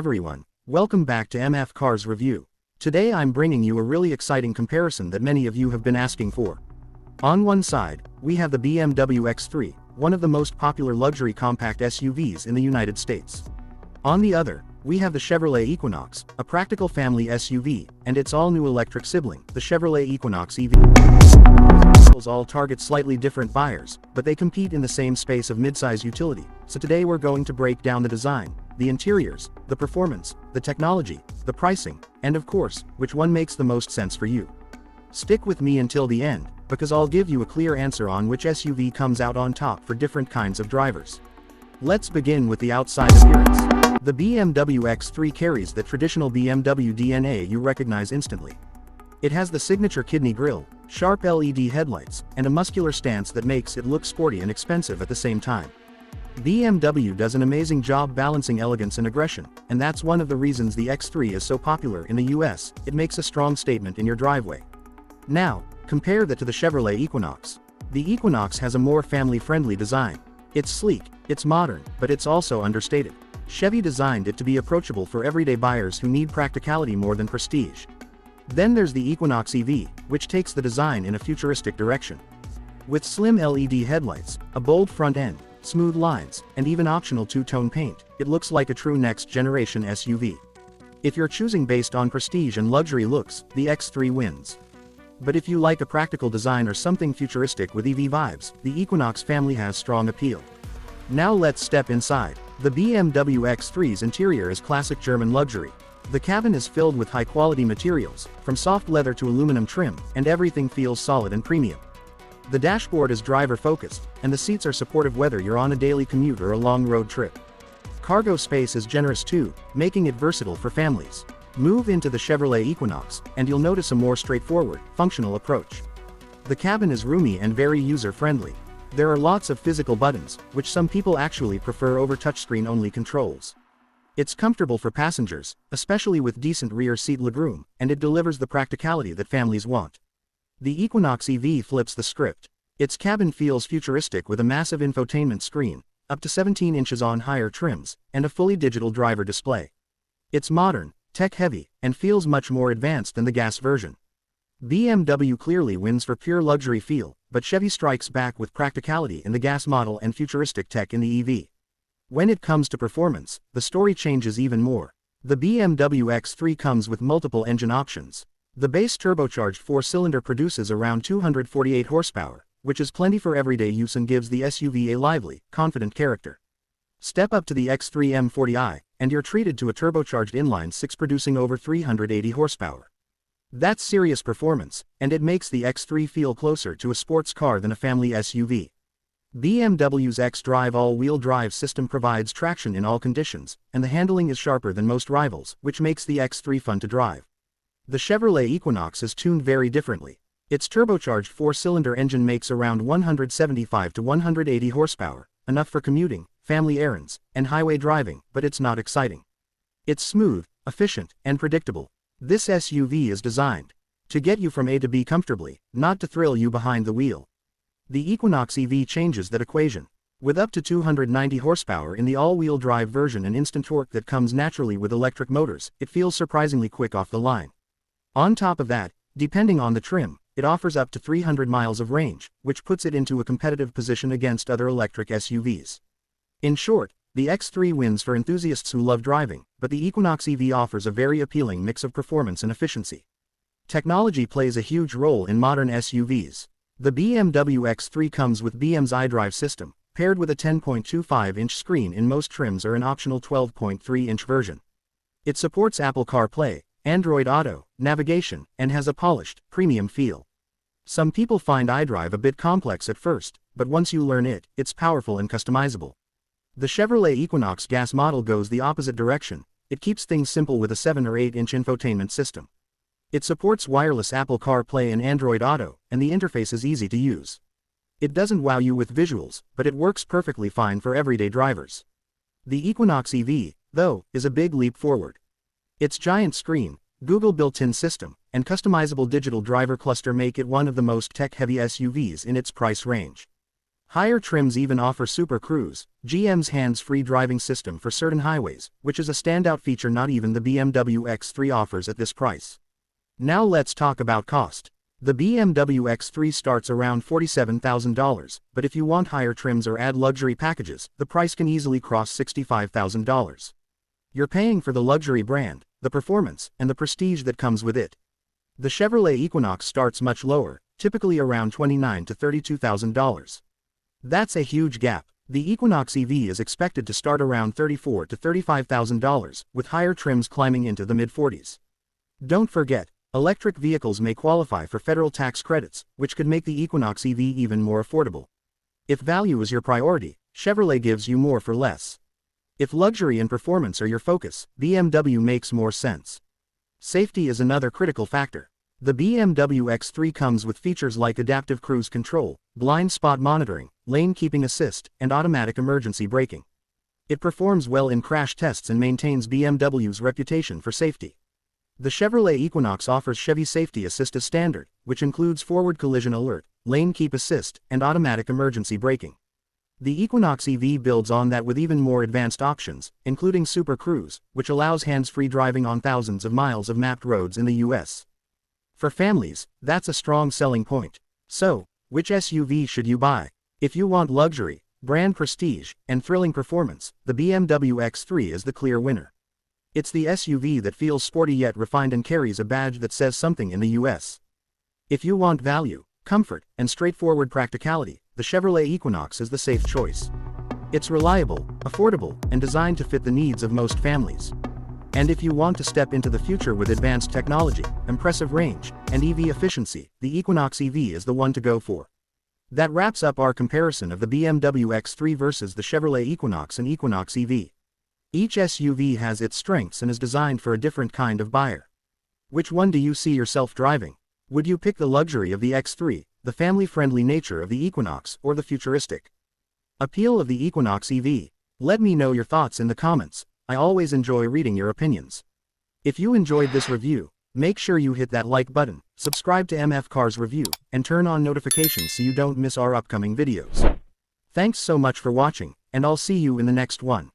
everyone, welcome back to MF Cars Review. Today I'm bringing you a really exciting comparison that many of you have been asking for. On one side, we have the BMW X3, one of the most popular luxury compact SUVs in the United States. On the other, we have the Chevrolet Equinox, a practical family SUV, and its all-new electric sibling, the Chevrolet Equinox EV. All target slightly different buyers, but they compete in the same space of midsize utility, so today we're going to break down the design, the interiors, the performance, the technology, the pricing, and of course, which one makes the most sense for you. Stick with me until the end, because I'll give you a clear answer on which SUV comes out on top for different kinds of drivers. Let's begin with the outside appearance. The BMW X3 carries the traditional BMW DNA you recognize instantly. It has the signature kidney grille, sharp LED headlights, and a muscular stance that makes it look sporty and expensive at the same time. BMW does an amazing job balancing elegance and aggression, and that's one of the reasons the X3 is so popular in the US. It makes a strong statement in your driveway. Now, compare that to the Chevrolet Equinox. The Equinox has a more family-friendly design. It's sleek, it's modern, but it's also understated. Chevy designed it to be approachable for everyday buyers who need practicality more than prestige. Then there's the Equinox EV, which takes the design in a futuristic direction. With slim LED headlights, a bold front end, smooth lines, and even optional two-tone paint, it looks like a true next-generation SUV. If you're choosing based on prestige and luxury looks, the X3 wins. But if you like a practical design or something futuristic with EV vibes, the Equinox family has strong appeal. Now let's step inside. The BMW X3's interior is classic German luxury. The cabin is filled with high-quality materials, from soft leather to aluminum trim, and everything feels solid and premium. The dashboard is driver-focused, and the seats are supportive whether you're on a daily commute or a long road trip. Cargo space is generous too, making it versatile for families. Move into the Chevrolet Equinox, and you'll notice a more straightforward, functional approach. The cabin is roomy and very user-friendly. There are lots of physical buttons, which some people actually prefer over touchscreen-only controls. It's comfortable for passengers, especially with decent rear seat legroom, and it delivers the practicality that families want. The Equinox EV flips the script. Its cabin feels futuristic with a massive infotainment screen, up to 17 inches on higher trims, and a fully digital driver display. It's modern, tech-heavy, and feels much more advanced than the gas version. BMW clearly wins for pure luxury feel, but Chevy strikes back with practicality in the gas model and futuristic tech in the EV. When it comes to performance, the story changes even more. The BMW X3 comes with multiple engine options. The base turbocharged 4-cylinder produces around 248 horsepower, which is plenty for everyday use and gives the SUV a lively, confident character. Step up to the X3 M40i, and you're treated to a turbocharged inline-6 producing over 380 horsepower. That's serious performance, and it makes the X3 feel closer to a sports car than a family SUV. BMW's xDrive all-wheel drive system provides traction in all conditions, and the handling is sharper than most rivals, which makes the X3 fun to drive. The Chevrolet Equinox is tuned very differently. Its turbocharged 4-cylinder engine makes around 175 to 180 horsepower, enough for commuting, family errands, and highway driving, but it's not exciting. It's smooth, efficient, and predictable. This SUV is designed to get you from A to B comfortably, not to thrill you behind the wheel. The Equinox EV changes that equation. With up to 290 horsepower in the all-wheel drive version and instant torque that comes naturally with electric motors, it feels surprisingly quick off the line. On top of that, depending on the trim, it offers up to 300 miles of range, which puts it into a competitive position against other electric SUVs. In short, the X3 wins for enthusiasts who love driving, but the Equinox EV offers a very appealing mix of performance and efficiency. Technology plays a huge role in modern SUVs. The BMW X3 comes with BM's iDrive system, paired with a 10.25-inch screen in most trims or an optional 12.3-inch version. It supports Apple CarPlay, Android Auto, navigation, and has a polished, premium feel. Some people find iDrive a bit complex at first, but once you learn it, it's powerful and customizable. The Chevrolet Equinox gas model goes the opposite direction. It keeps things simple with a 7 or 8-inch infotainment system. It supports wireless Apple CarPlay and Android Auto, and the interface is easy to use. It doesn't wow you with visuals, but it works perfectly fine for everyday drivers. The Equinox EV, though, is a big leap forward. Its giant screen, Google built-in system, and customizable digital driver cluster make it one of the most tech-heavy SUVs in its price range. Higher trims even offer Super Cruise, GM's hands-free driving system for certain highways, which is a standout feature not even the BMW X3 offers at this price. Now let's talk about cost. The BMW X3 starts around $47,000, but if you want higher trims or add luxury packages, the price can easily cross $65,000. You're paying for the luxury brand, the performance, and the prestige that comes with it. The Chevrolet Equinox starts much lower, typically around $29,000 to $32,000. That's a huge gap. The Equinox EV is expected to start around $34,000 to $35,000, with higher trims climbing into the mid-40s. Don't forget, electric vehicles may qualify for federal tax credits, which could make the Equinox EV even more affordable. If value is your priority, Chevrolet gives you more for less. If luxury and performance are your focus, BMW makes more sense. Safety is another critical factor. The BMW X3 comes with features like adaptive cruise control, blind spot monitoring, lane keeping assist, and automatic emergency braking. It performs well in crash tests and maintains BMW's reputation for safety. The Chevrolet Equinox offers Chevy Safety Assist as standard, which includes forward collision alert, lane keep assist, and automatic emergency braking. The Equinox EV builds on that with even more advanced options, including Super Cruise, which allows hands-free driving on thousands of miles of mapped roads in the US. For families, that's a strong selling point. So, which SUV should you buy? If you want luxury, brand prestige, and thrilling performance, the BMW X3 is the clear winner. It's the SUV that feels sporty yet refined and carries a badge that says something in the US. If you want value, comfort, and straightforward practicality, the Chevrolet Equinox is the safe choice. It's reliable, affordable, and designed to fit the needs of most families. And if you want to step into the future with advanced technology, impressive range, and EV efficiency, the Equinox EV is the one to go for. That wraps up our comparison of the BMW X3 versus the Chevrolet Equinox and Equinox EV. Each SUV has its strengths and is designed for a different kind of buyer. Which one do you see yourself driving? Would you pick the luxury of the X3, the family-friendly nature of the Equinox, or the futuristic appeal of the Equinox EV? Let me know your thoughts in the comments. I always enjoy reading your opinions. If you enjoyed this review, make sure you hit that like button, subscribe to MF Cars Review, and turn on notifications so you don't miss our upcoming videos. Thanks so much for watching, and I'll see you in the next one.